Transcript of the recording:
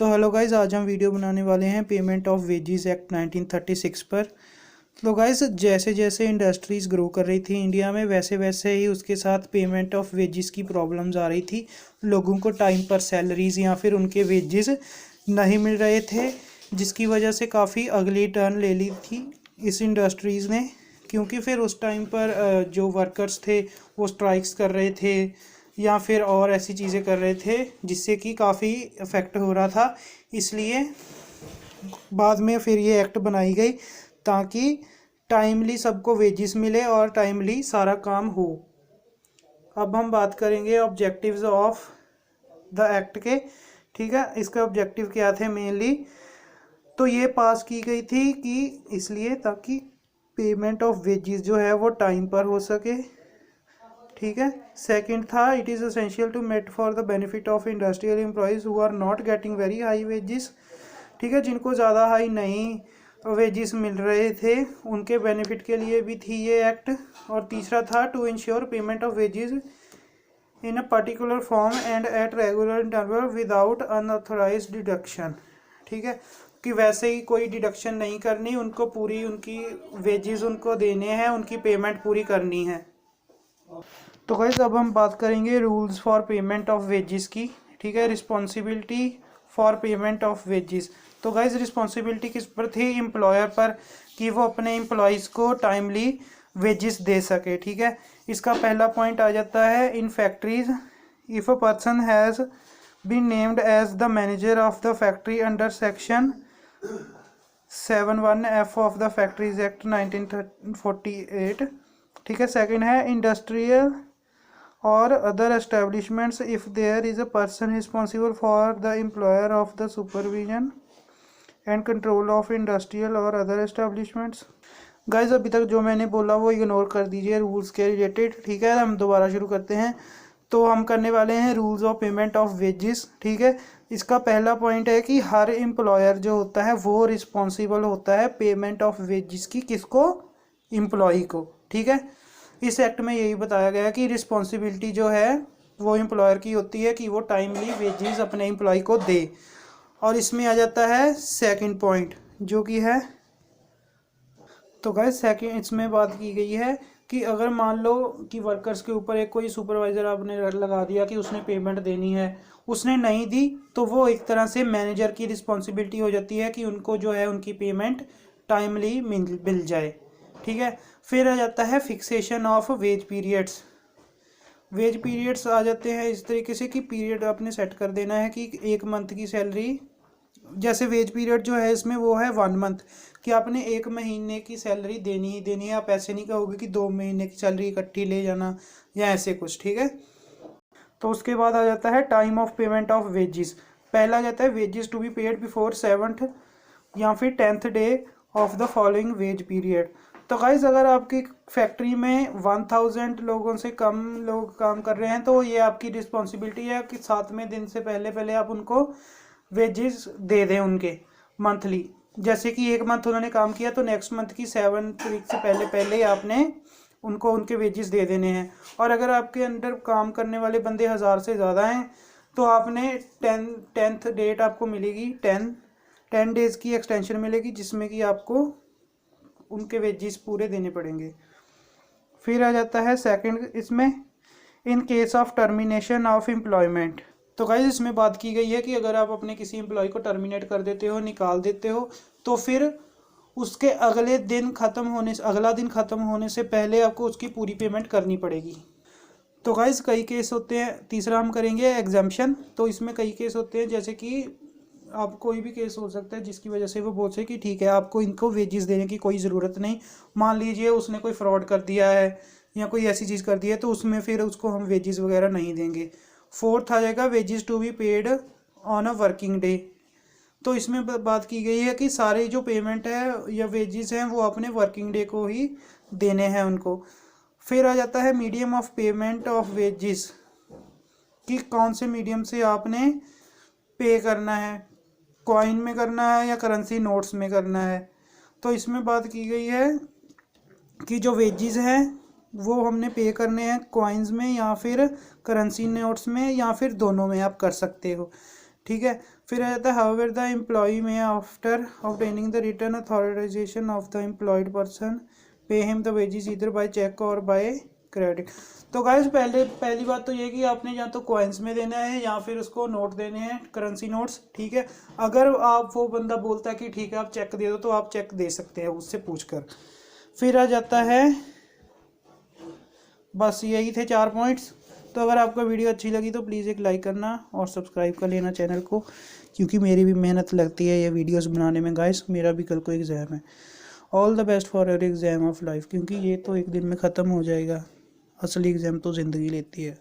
तो hello guys, आज हम वीडियो बनाने वाले हैं पेमेंट ऑफ वेजेस एक्ट 1936 पर। तो गाइज़, जैसे जैसे इंडस्ट्रीज़ ग्रो कर रही थी इंडिया में, वैसे वैसे ही उसके साथ पेमेंट ऑफ वेजेस की प्रॉब्लम्स आ रही थी। लोगों को टाइम पर सैलरीज़ या फिर उनके वेजेस नहीं मिल रहे थे, जिसकी वजह से काफ़ी अगली टर्न ले ली थी इस इंडस्ट्रीज़ ने। क्योंकि फिर उस टाइम पर जो वर्कर्स थे वो स्ट्राइक्स कर रहे थे या फिर और ऐसी चीज़ें कर रहे थे, जिससे कि काफ़ी इफ़ेक्ट हो रहा था। इसलिए बाद में फिर ये एक्ट बनाई गई ताकि टाइमली सबको वेजेस मिले और टाइमली सारा काम हो। अब हम बात करेंगे ऑब्जेक्टिव्स ऑफ द एक्ट के। ठीक है, इसके ऑब्जेक्टिव क्या थे मेनली? तो ये पास की गई थी कि इसलिए ताकि पेमेंट ऑफ वेजेस जो है वो टाइम पर हो सके। ठीक है, सेकंड था it is essential to meet for the benefit of industrial employees who are not getting very high wages. ठीक है, जिनको ज़्यादा हाई नहीं वेजेस मिल रहे थे उनके बेनिफिट के लिए भी थी ये एक्ट। और तीसरा था to ensure payment of wages in a particular form and at regular interval without unauthorised deduction. ठीक है, कि वैसे ही कोई डिडक्शन नहीं करनी, उनको पूरी उनकी वेजेस उनको देने हैं, उनकी पेमेंट पूरी करनी है। तो गाइस, अब हम बात करेंगे rules for payment of wages की। ठीक है, responsibility for payment of wages. तो गाइस, रिस्पॉन्सिबिलिटी किस पर थी? एम्प्लॉयर पर, कि वो अपने एम्प्लॉयज़ को टाइमली वेजेस दे सके। ठीक है, इसका पहला पॉइंट आ जाता है in factories if a person has been named as the manager of the factory under section 71F of the factories act 1948। ठीक है, सेकंड है इंडस्ट्रियल और other establishments if there is a person responsible for the employer of the supervision and control of industrial और other establishments. Guys, अभी तक जो मैंने बोला वो इग्नोर कर दीजिए रूल्स के रिलेटेड। ठीक है, हम दोबारा शुरू करते हैं। तो हम करने वाले हैं rules of payment of wages. ठीक है, इसका पहला पॉइंट है कि हर एम्प्लॉयर जो होता है वो रिस्पॉन्सिबल होता है पेमेंट ऑफ वेजेस की। किसको? एम्प्लॉय को। ठीक है, इस एक्ट में यही बताया गया है कि रिस्पॉन्सिबिलिटी जो है वो एम्प्लॉयर की होती है कि वो टाइमली वेजेस अपने एम्प्लॉय को दे। और इसमें आ जाता है सेकंड पॉइंट जो कि है, तो गाइस सेकंड इसमें बात की गई है कि अगर मान लो कि वर्कर्स के ऊपर एक कोई सुपरवाइज़र आपने लगा दिया कि उसने पेमेंट देनी है, उसने नहीं दी, तो वो एक तरह से मैनेजर की रिस्पॉन्सिबिलिटी हो जाती है कि उनको जो है उनकी पेमेंट टाइमली मिल जाए। ठीक है, फिर आ जाता है fixation of wage periods. Wage periods आ जाते हैं इस तरीके से कि पीरियड आपने सेट कर देना है कि एक मंथ की सैलरी, जैसे वेज पीरियड जो है इसमें वो है 1 मंथ, कि आपने 1 महीने की सैलरी देनी ही देनी है। आप ऐसे नहीं कहोगे कि 2 महीने की सैलरी इकट्ठी ले जाना या ऐसे कुछ। ठीक है, तो उसके बाद आ जाता है time of payment of wages. पहला आ जाता है wages to be paid before 7th या फिर 10th day of the following wage period. तो गाइज, अगर आपकी फैक्ट्री में 1000 लोगों से कम लोग काम कर रहे हैं तो ये आपकी रिस्पॉन्सिबिलिटी है कि 7वें दिन से पहले पहले आप उनको वेजेस दे दें उनके मंथली। जैसे कि 1 मंथ उन्होंने काम किया तो नेक्स्ट मंथ की 7th वीक से पहले पहले ही आपने उनको उनके वेजेस दे देने हैं। और अगर आपके अंडर काम करने वाले बंदे 1000 से ज़्यादा हैं तो आपने 10th डेट आपको मिलेगी, 10 डेज़ की एक्सटेंशन मिलेगी, जिसमें कि आपको उनके वेजेस पूरे देने पड़ेंगे। फिर आ जाता है सेकंड इसमें in case of termination of employment. तो गाइस, इसमें बात की गई है कि अगर आप अपने किसी एम्प्लॉय को टर्मिनेट कर देते हो, निकाल देते हो, तो फिर उसके अगला दिन ख़त्म होने से पहले आपको उसकी पूरी पेमेंट करनी पड़ेगी। तो गाइस, कई केस होते हैं। तीसरा हम करेंगे एग्जम्पशन। तो इसमें कई केस होते हैं, जैसे कि आप कोई भी केस हो सकता है जिसकी वजह से वो बोल सके कि ठीक है आपको इनको वेजेस देने की कोई ज़रूरत नहीं। मान लीजिए उसने कोई फ्रॉड कर दिया है या कोई ऐसी चीज़ कर दी है, तो उसमें फिर उसको हम वेजेस वगैरह नहीं देंगे। फोर्थ आ जाएगा wages to be paid on a working day. तो इसमें बात की गई है कि सारे जो पेमेंट है या वेजेस हैं वो अपने वर्किंग डे को ही देने हैं उनको। फिर आ जाता है medium of payment of wages, कि कौन से मीडियम से आपने पे करना है, कॉइन में करना है या करेंसी नोट्स में करना है। तो इसमें बात की गई है कि जो वेजेस हैं वो हमने पे करने हैं कॉइन्स में या फिर करेंसी नोट्स में या फिर दोनों में आप कर सकते हो। ठीक है, फिर आ जाता है however the employer may after obtaining the written authorisation of the employed person pay him the wages either by cheque or by credit. तो गाइस पहली बात तो ये कि आपने या तो कॉइन्स में देना है या फिर उसको नोट देने हैं, करेंसी नोट्स, ठीक है। अगर आप वो बंदा बोलता है कि ठीक है आप चेक दे दो, तो आप चेक दे सकते हैं उससे पूछकर। फिर आ जाता है, बस यही थे 4 पॉइंट्स। तो अगर आपको वीडियो अच्छी लगी तो प्लीज़ एक लाइक करना और सब्सक्राइब कर लेना चैनल को, क्योंकि मेरी भी मेहनत लगती है ये वीडियोस बनाने में गाइस। मेरा भी कल को एग्ज़ाम है। All the best for your exam of life, क्योंकि ये तो एक दिन में ख़त्म हो जाएगा, असली एग्ज़ाम तो ज़िंदगी लेती है।